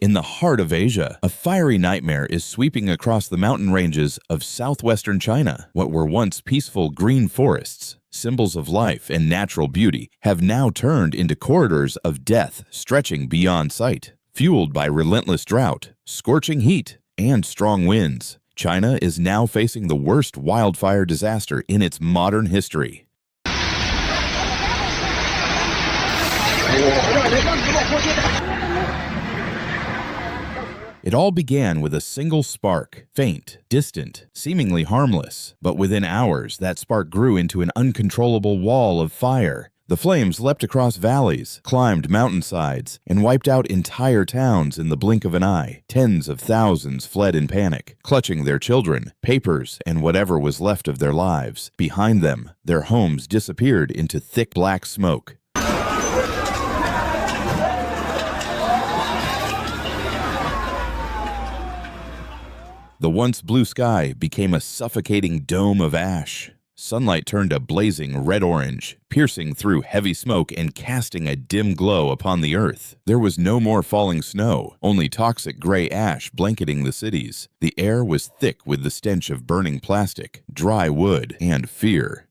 In the heart of Asia, a fiery nightmare is sweeping across the mountain ranges of southwestern China. What were once peaceful green forests, symbols of life and natural beauty, have now turned into corridors of death stretching beyond sight. Fueled by relentless drought, scorching heat, and strong winds, China is now facing the worst wildfire disaster in its modern history. It all began with a single spark, faint, distant, seemingly harmless. But within hours, that spark grew into an uncontrollable wall of fire. The flames leapt across valleys, climbed mountainsides, and wiped out entire towns in the blink of an eye. Tens of thousands fled in panic, clutching their children, papers, and whatever was left of their lives. Behind them, their homes disappeared into thick black smoke. The once blue sky became a suffocating dome of ash. Sunlight turned a blazing red-orange, piercing through heavy smoke and casting a dim glow upon the earth. There was no more falling snow, only toxic gray ash blanketing the cities. The air was thick with the stench of burning plastic, dry wood, and fear.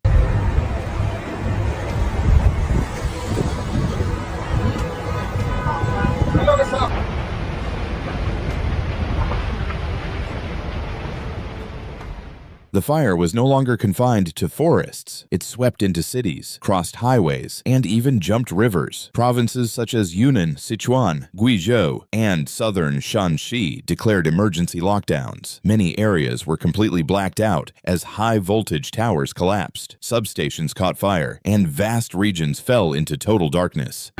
The fire was no longer confined to forests. It swept into cities, crossed highways, and even jumped rivers. Provinces such as Yunnan, Sichuan, Guizhou, and southern Shanxi declared emergency lockdowns. Many areas were completely blacked out as high-voltage towers collapsed, substations caught fire, and vast regions fell into total darkness.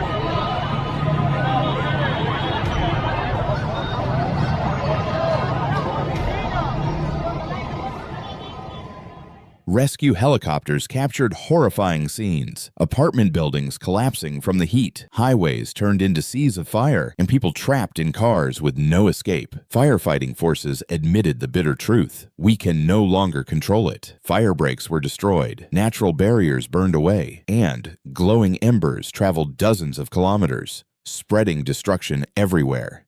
Rescue helicopters captured horrifying scenes. Apartment buildings collapsing from the heat, highways turned into seas of fire, and people trapped in cars with no escape. Firefighting forces admitted the bitter truth. We can no longer control it. Fire breaks were destroyed, natural barriers burned away, and glowing embers traveled dozens of kilometers, spreading destruction everywhere.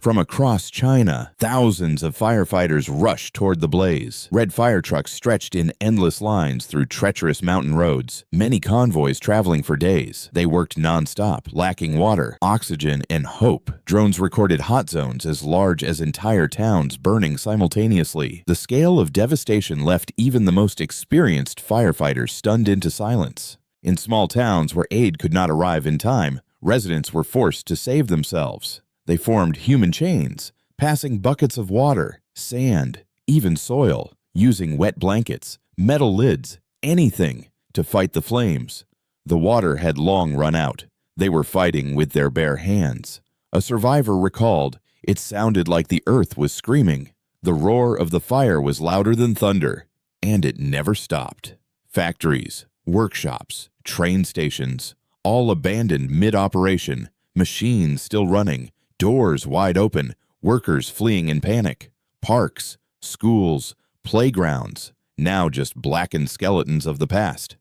From across China, thousands of firefighters rushed toward the blaze. Red fire trucks stretched in endless lines through treacherous mountain roads, many convoys traveling for days. They worked nonstop, lacking water, oxygen, and hope. Drones recorded hot zones as large as entire towns burning simultaneously. The scale of devastation left even the most experienced firefighters stunned into silence. In small towns where aid could not arrive in time, residents were forced to save themselves. They formed human chains, passing buckets of water, sand, even soil, using wet blankets, metal lids, anything to fight the flames. The water had long run out. They were fighting with their bare hands. A survivor recalled, "It sounded like the earth was screaming. The roar of the fire was louder than thunder, and it never stopped." Factories, workshops, train stations, all abandoned mid-operation, machines still running, doors wide open, workers fleeing in panic. Parks, schools, playgrounds, now just blackened skeletons of the past.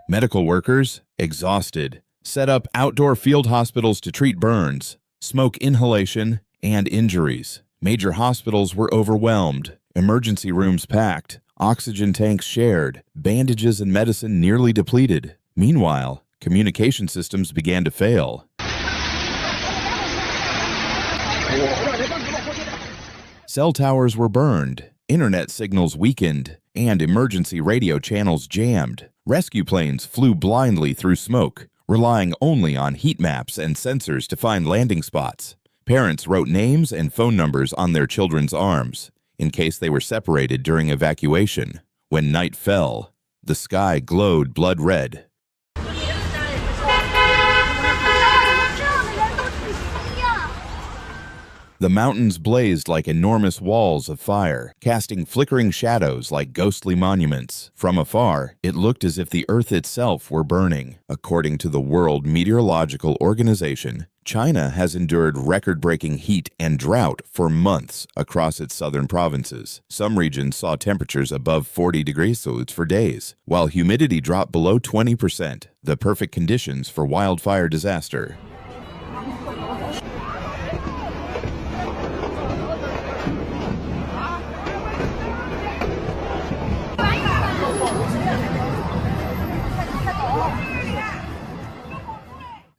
Medical workers, exhausted, set up outdoor field hospitals to treat burns, smoke inhalation, and injuries. Major hospitals were overwhelmed, emergency rooms packed, oxygen tanks shared, bandages and medicine nearly depleted. Meanwhile, communication systems began to fail. Cell towers were burned, internet signals weakened, and emergency radio channels jammed. Rescue planes flew blindly through smoke, relying only on heat maps and sensors to find landing spots. Parents wrote names and phone numbers on their children's arms, in case they were separated during evacuation. When night fell, the sky glowed blood red. The mountains blazed like enormous walls of fire, casting flickering shadows like ghostly monuments. From afar, it looked as if the earth itself were burning. According to the World Meteorological Organization, China has endured record-breaking heat and drought for months across its southern provinces. Some regions saw temperatures above 40 degrees Celsius for days, while humidity dropped below 20%, the perfect conditions for wildfire disaster.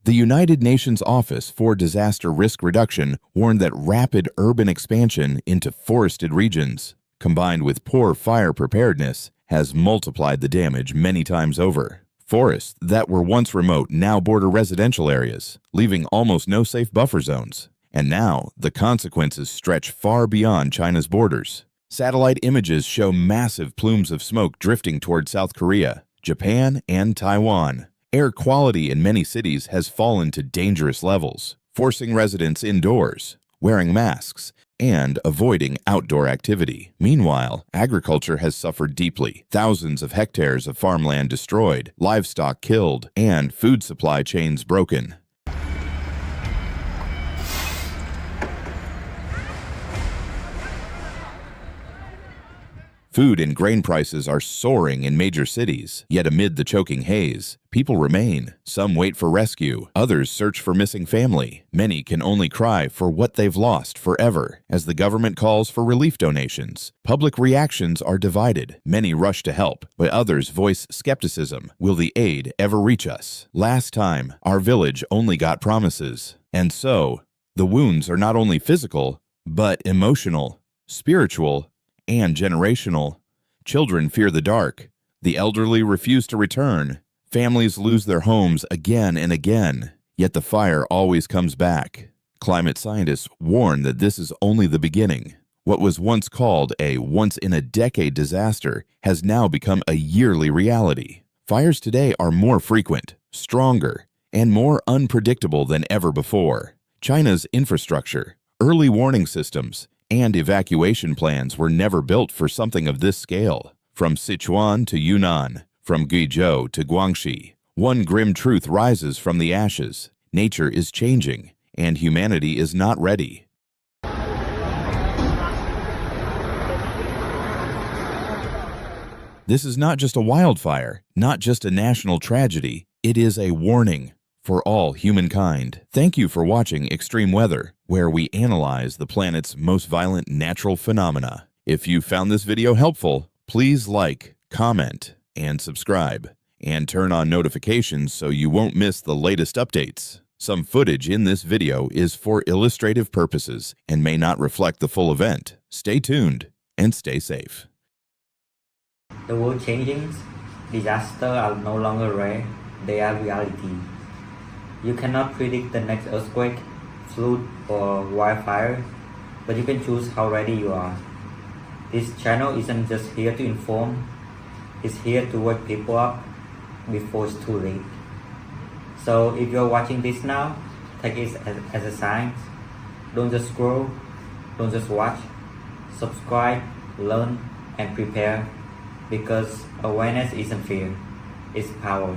The United Nations Office for Disaster Risk Reduction warned that rapid urban expansion into forested regions, combined with poor fire preparedness, has multiplied the damage many times over. Forests that were once remote now border residential areas, leaving almost no safe buffer zones. And now, the consequences stretch far beyond China's borders. Satellite images show massive plumes of smoke drifting toward South Korea, Japan, and Taiwan. Air quality in many cities has fallen to dangerous levels, forcing residents indoors, wearing masks, and avoiding outdoor activity. Meanwhile, agriculture has suffered deeply. Thousands of hectares of farmland destroyed, livestock killed, and food supply chains broken. Food and grain prices are soaring in major cities, yet amid the choking haze, people remain. Some wait for rescue, others search for missing family. Many can only cry for what they've lost forever, as the government calls for relief donations. Public reactions are divided. Many rush to help, but others voice skepticism. Will the aid ever reach us? Last time, our village only got promises. And so, the wounds are not only physical, but emotional, spiritual, and generational. Children fear the dark. The elderly refuse to return. Families lose their homes again and again, yet the fire always comes back. Climate scientists warn that this is only the beginning. What was once called a once-in-a-decade disaster has now become a yearly reality. Fires today are more frequent, stronger, and more unpredictable than ever before. China's infrastructure, early warning systems, and evacuation plans were never built for something of this scale. From Sichuan to Yunnan, from Guizhou to Guangxi, one grim truth rises from the ashes. Nature is changing, and humanity is not ready. This is not just a wildfire, not just a national tragedy. It is a warning for all humankind. Thank you for watching Extreme Weather, where we analyze the planet's most violent natural phenomena. If you found this video helpful, please like, comment, and subscribe, and turn on notifications so you won't miss the latest updates. Some footage in this video is for illustrative purposes and may not reflect the full event. Stay tuned and stay safe. The world changing, disasters are no longer rare, they are reality. You cannot predict the next earthquake, flood, or wildfire, but you can choose how ready you are. This channel isn't just here to inform, it's here to wake people up before it's too late. So if you're watching this now, take it as a sign. Don't just scroll, don't just watch. Subscribe, learn, and prepare, because awareness isn't fear, it's power.